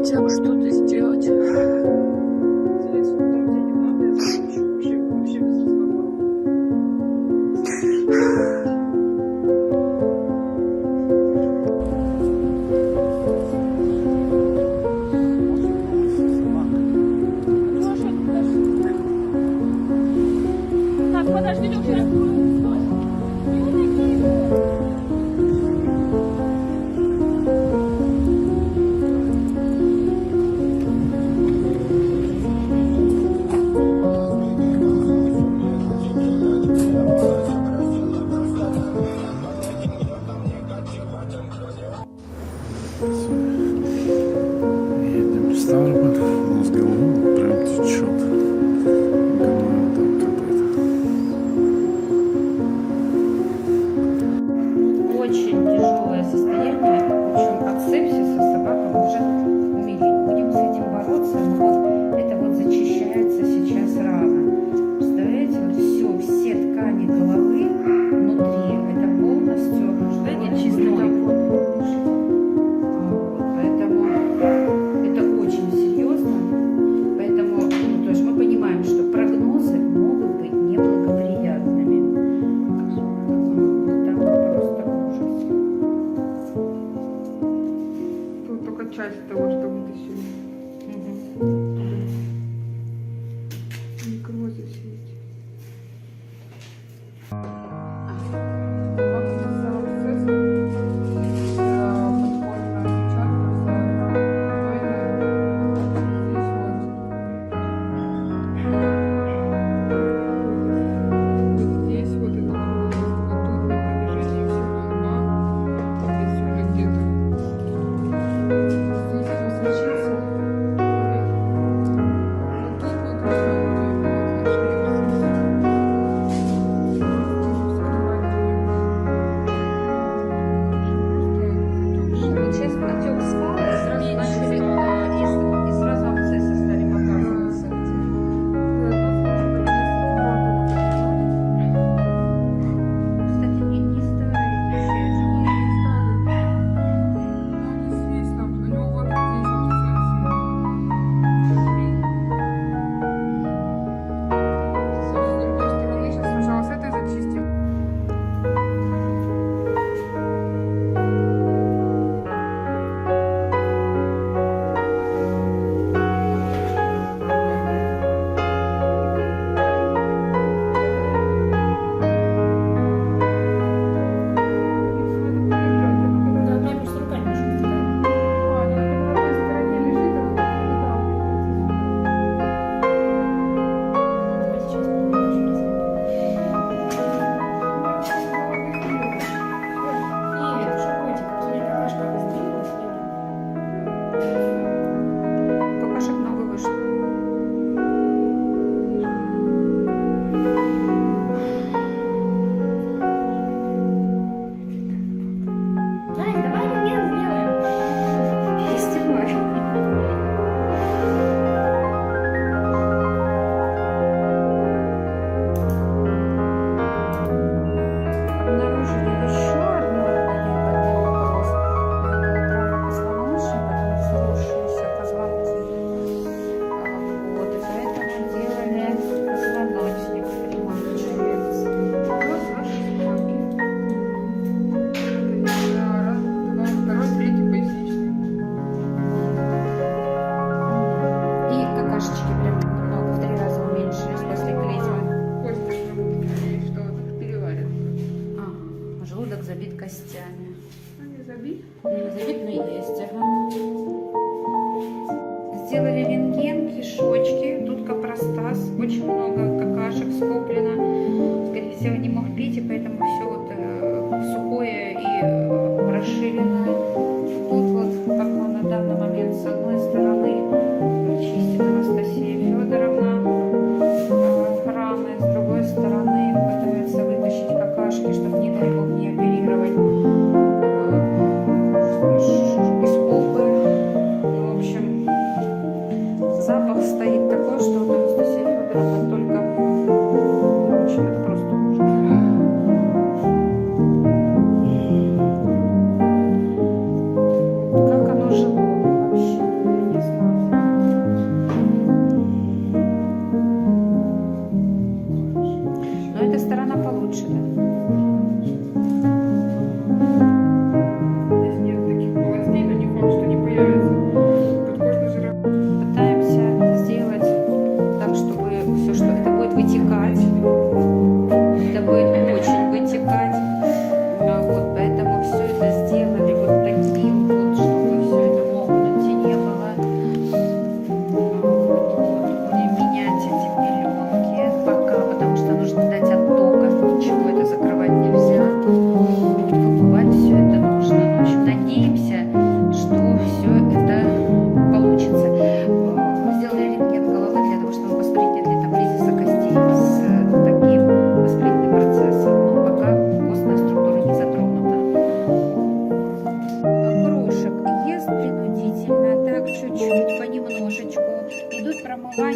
хотя бы что-то сделать. Подожди, Едем в Ставрополь, у нас говно прям течет. Говно там капает. Очень тяжелое состояние, в общем, от сепсиса собака может умереть. Будем с этим бороться, но вот это вот зачищается сейчас рана. Представляете, вот все ткани головы внутри, это полностью чистый поэтому это очень серьезно. Поэтому, ну, то есть мы понимаем, что прогнозы могут быть неблагоприятными. Там просто ужас. Тут только часть того, что вытащили. Некрозы все эти. Забит костями. Они забит? Забит, но есть. Ага. Сделали рентген, кишочки, тут капростаз, очень много какашек скоплено. Скорее всего, не мог пить, и поэтому все вот сухое и расширенное. Тут вот, как мы на данный момент с одной стороны чистит Анастасия Федоровна раны, с другой стороны пытается вытащить какашки, чтобы не дай бог не оперировать из попы. В общем, запах стоит такой, что вот Анастасия Федоровна только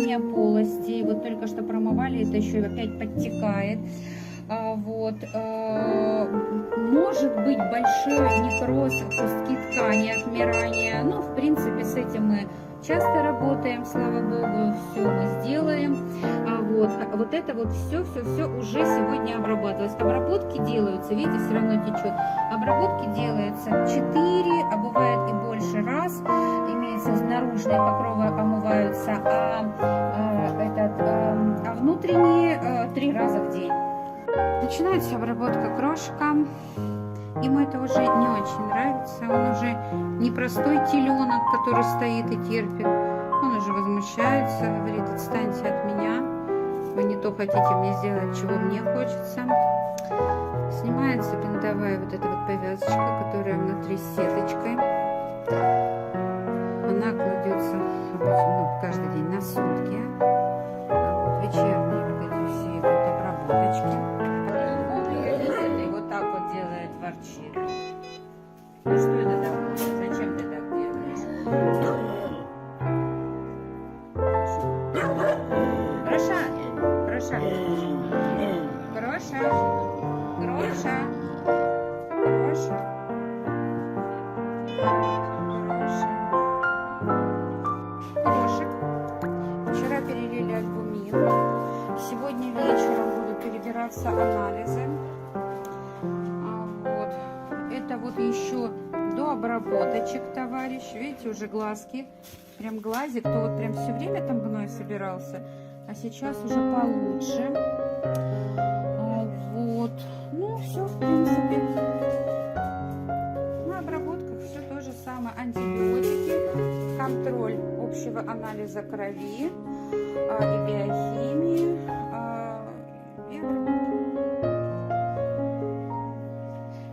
промывание полостей. Вот только что промывали, это еще опять подтекает. Вот. Может быть большой некроз, куски ткани, отмирание. Ну, в принципе, с этим мы часто работаем, слава богу, все мы сделаем. Вот это вот все уже сегодня обрабатывалось. Обработки делаются, видите, все равно течет. Обработки делаются 4, а бывает и больше раз. Имеется наружные покровы омываются, а внутренние 3 раза в день. Начинается обработка крошиком. Ему это уже не очень нравится. Он уже не простой теленок, который стоит и терпит. Он уже возмущается, говорит: отстаньте от меня. Вы не то хотите мне сделать, чего мне хочется. Снимается бинтовая вот эта вот повязочка, которая внутри с сеточкой. Она кладется каждый день на сутки. Вечерние вот эти все идут обработочки. Вот так вот делает, ворчит. Ну что это такое? Зачем ты так делаешь? Кроша! Кроша! Кроша! Кроша! Кроша! Крошек. Вчера перелили альбумин. Сегодня вечером будут перебираться анализы. Вот. Это вот еще до обработочек, товарищ. Видите, уже глазки. Прям глазик. То вот прям все время там гной собирался. А сейчас уже получше. Вот. Ну, все, в принципе. На обработках все то же самое. Антибиотики, контроль общего анализа крови, и биохимии, и обработки.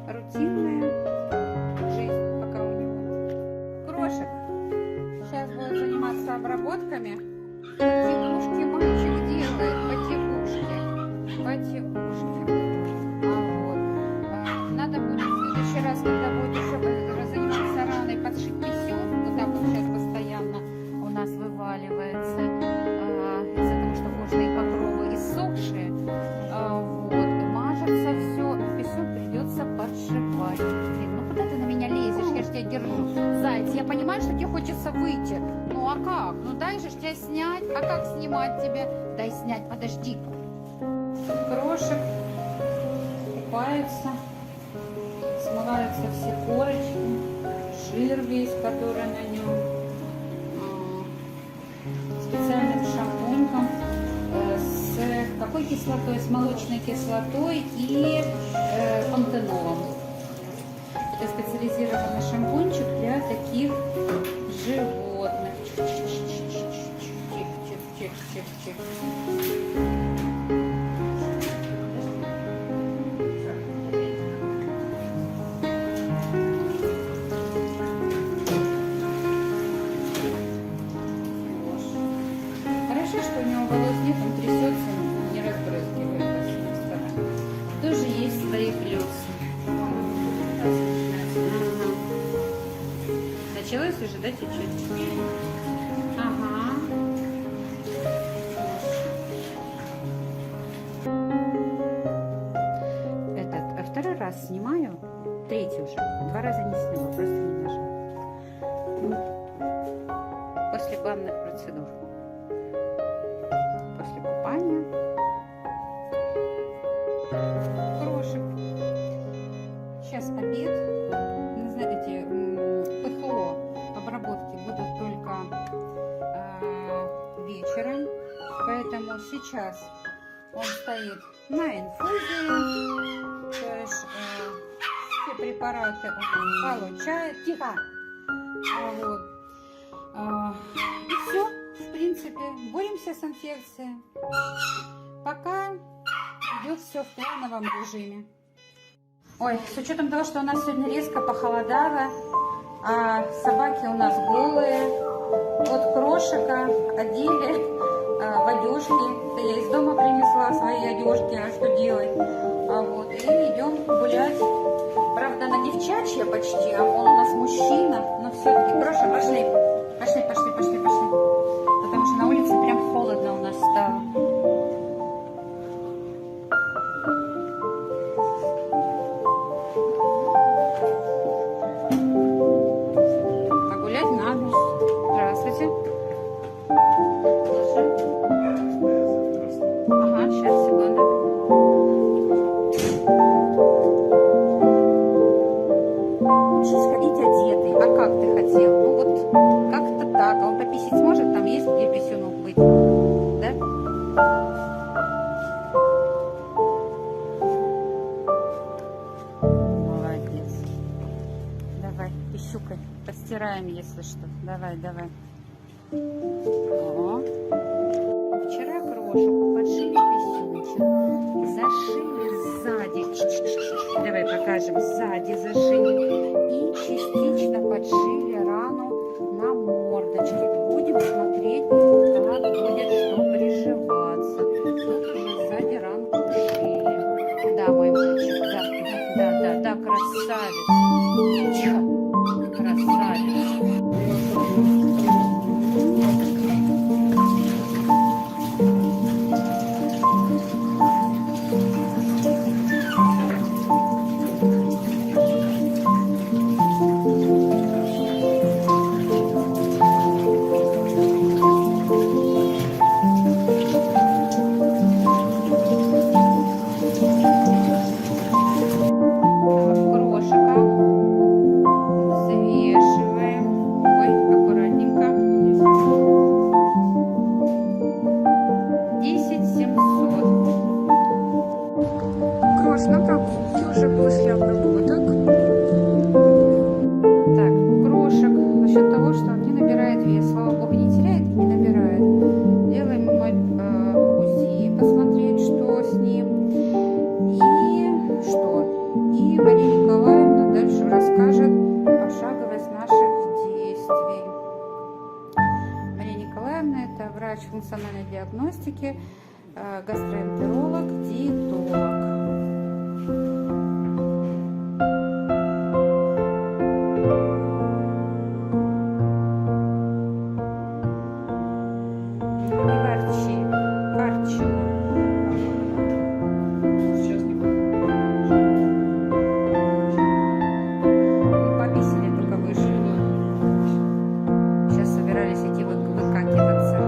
Рутинная жизнь пока у него. Крошек сейчас будет заниматься обработками. Потихушки мальчик делает, потихушки. Вот. Надо будет в следующий раз, когда будет еще заниматься раной, подшить писюн. Вот так вот сейчас постоянно у нас вываливается. Из-за того, что кожные покровы иссохшие. Вот. Мажется все. Писюн придется подшивать. Блин, ну куда ты на меня лезешь? Я же тебя держу. Заяц, я понимаю, что тебе хочется выйти. Ну а как? Ну дай же тебя снять. А как снимать тебе? Дай снять, подожди. Крошек купается, смываются все корочки, жир весь, который на нем. Специальным шампуньком с какой кислотой? С молочной кислотой и пантенолом. Это специализированный шампунчик для таких животных. Чих-чих-чих-чих-чих. Хорошо, что у него волос нет, он трясется, не разбрызгивает по всем сторонам. Тоже есть свои плюсы. Началось уже, да, чуть-чуть? Ага. Второй раз снимаю, третий уже. 2 раза не сняла, просто не нажала. После главных процедур. После купания. Крошек. Сейчас обед. Не знаете, ПХО обработки будут только вечером. Поэтому сейчас он стоит на инфузии. То есть все препараты он получает. Тихо! Вот. И все, в принципе, боремся с инфекцией. Пока идет все в плановом режиме. Ой, с учетом того, что у нас сегодня резко похолодало, а собаки у нас голые, от крошика одели в одежки. Это я из дома принесла свои одежки, а что делать? Вот, и идем гулять. Правда, она девчачья почти, а он у нас мужчина, но все-таки. Кроша, пошли. Потому что на улице прям холодно. Молодец. Давай, пищукай. Постираем, если что. Давай, давай. О. Вчера крошку подшили писюнчик. Зашили сзади. Давай покажем. Сзади зашили. И частично подшили рану на мордочке. Будем смотреть, как будет что приживаться. Тут уже сзади ранку ушили. Да, мой мальчик. Да, красавец. Тихо. Красавец. Крошика взвешиваем. Ой, аккуратненько. 10700. Крош на прогулке уже после обработок. Так, крошек за счет того, что он не набирает вес, слава богу, не теряет и не набирает. Делаем УЗИ, посмотреть, что с ним. И Мария Николаевна дальше расскажет пошаговость наших действий. Мария Николаевна — это врач функциональной диагностики, гастроэнтеролог, диетолог. Не ворчи, ворчу. Пописали, только вышли. Сейчас собирались идти выкакиваться.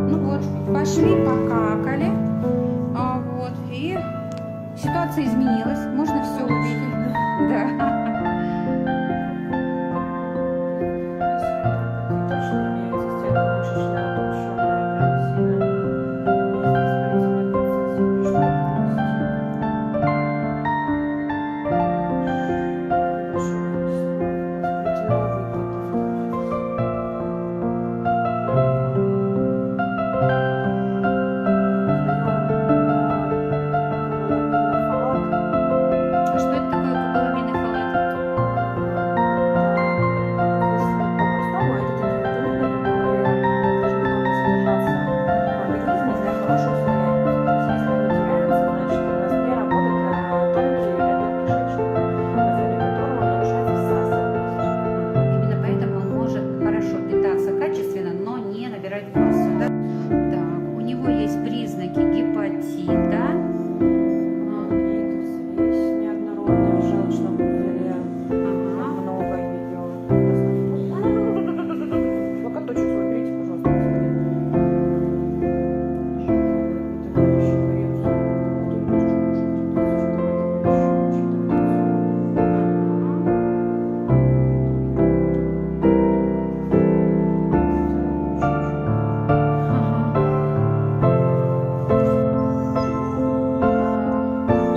Ну вот, пошли, покакали. Вот, и ситуация изменилась. Можно все увидеть. Да. А что это такое кобаломиный халат? Именно поэтому он может хорошо питаться качественно, но не набирать массу. Да? Так, у него есть признаки гепатита.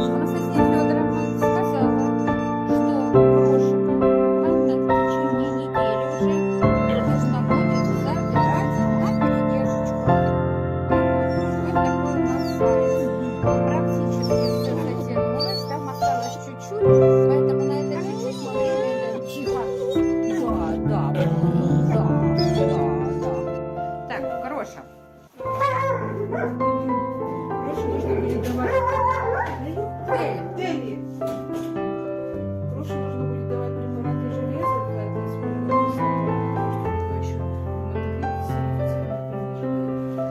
Анастасия Федоровна сказала, что крошика надо в течение недели уже нужно будет забирать на передержечку. Вот такой у нас сайт. Практически все затянулось, там осталось чуть-чуть, поэтому на это чуть-чуть мы время тихо. Да. Так, Кроша. Крошу нужно будет давать. Дели. Крошу нужно будет давать препараты железа для этой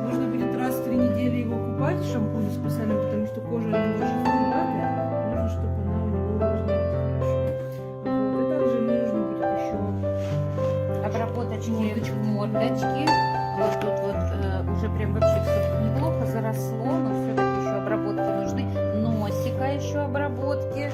Нужно будет раз в 3 недели его купать в шампуне специально, потому что кожа не очень суховатая. Нужно, чтобы она у него увлажнялась хорошо. Вот. И также нужно будет еще Обработочки мордочки. Вот тут вот уже прям вообще все неплохо заросло, но все-таки еще обработки нужны. Носика еще обработки.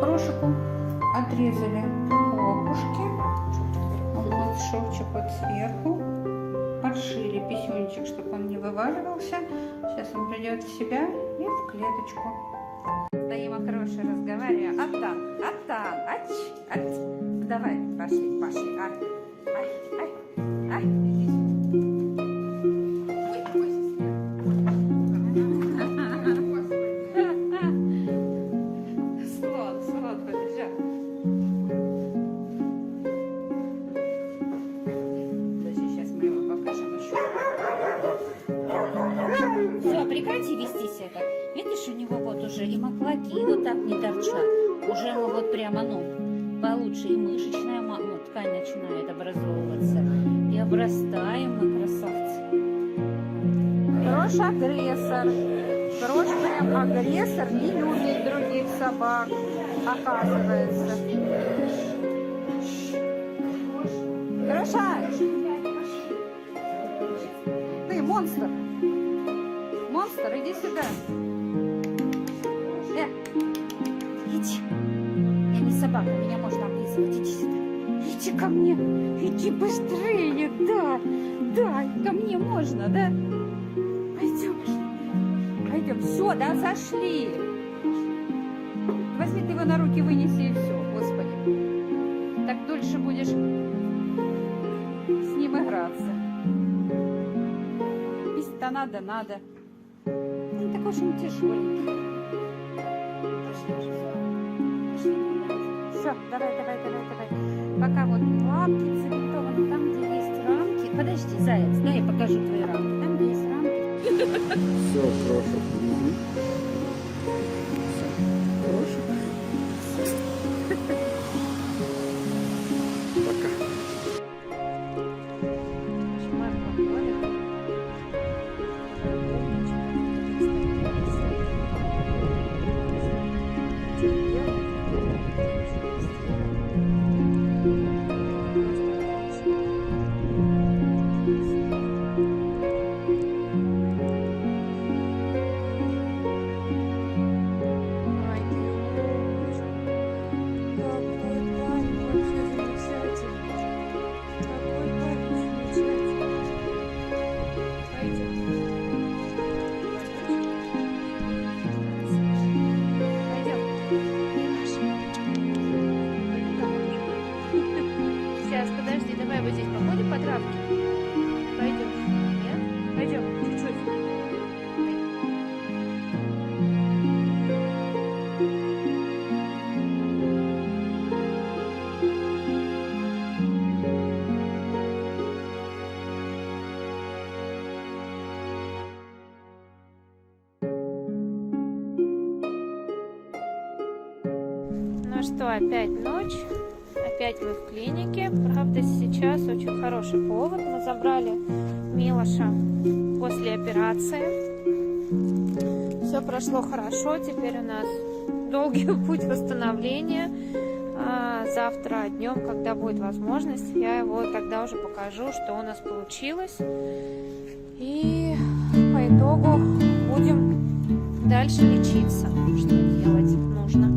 Крошику отрезали лопушки. Вот шовчик вот сверху. Подшили писюнчик, чтобы он не вываливался. Сейчас он придет в себя и в клеточку. Стоим хорошо, разговариваем. Аттан, ач. Давай, пошли. Ай. Слон побежал. Сейчас мы его покажем еще. Все, прекрати вести себя. Видишь, у него вот уже и маклаки вот так не торчат. Уже мы вот прямо, получше. И мышечная ткань начинает образовываться. И обрастаем мы, красавцы. Крош агрессор. Крош прям агрессор, не любит других собак, оказывается. Кроша! Ты монстр! Монстр, иди сюда! Иди. Я не собака, меня можно облизывать. Иди сюда. Иди ко мне. Иди быстрее. Да, ко мне можно, да? Пойдем. Все, да, зашли. Возьми ты его на руки, вынеси и все, Господи. Так дольше будешь с ним играться. Пить-то надо. Не такой уж он тяжеленький. Все, давай. Пока вот лапки цементованы, там, где есть рамки. Подожди, заяц, дай я покажу твои рамки. Там, где есть рамки. Все, крошек. Крошек. Пока. Сейчас, подожди, давай вот здесь походим по травке. Пойдем. Нет? Пойдем, чуть-чуть. Ну что, опять ночь. Опять мы в клинике. Правда, сейчас очень хороший повод. Мы забрали Милоша после операции. Все прошло хорошо. Теперь у нас долгий путь восстановления. Завтра днем, когда будет возможность, я его тогда уже покажу, что у нас получилось. И по итогу будем дальше лечиться. Что делать нужно.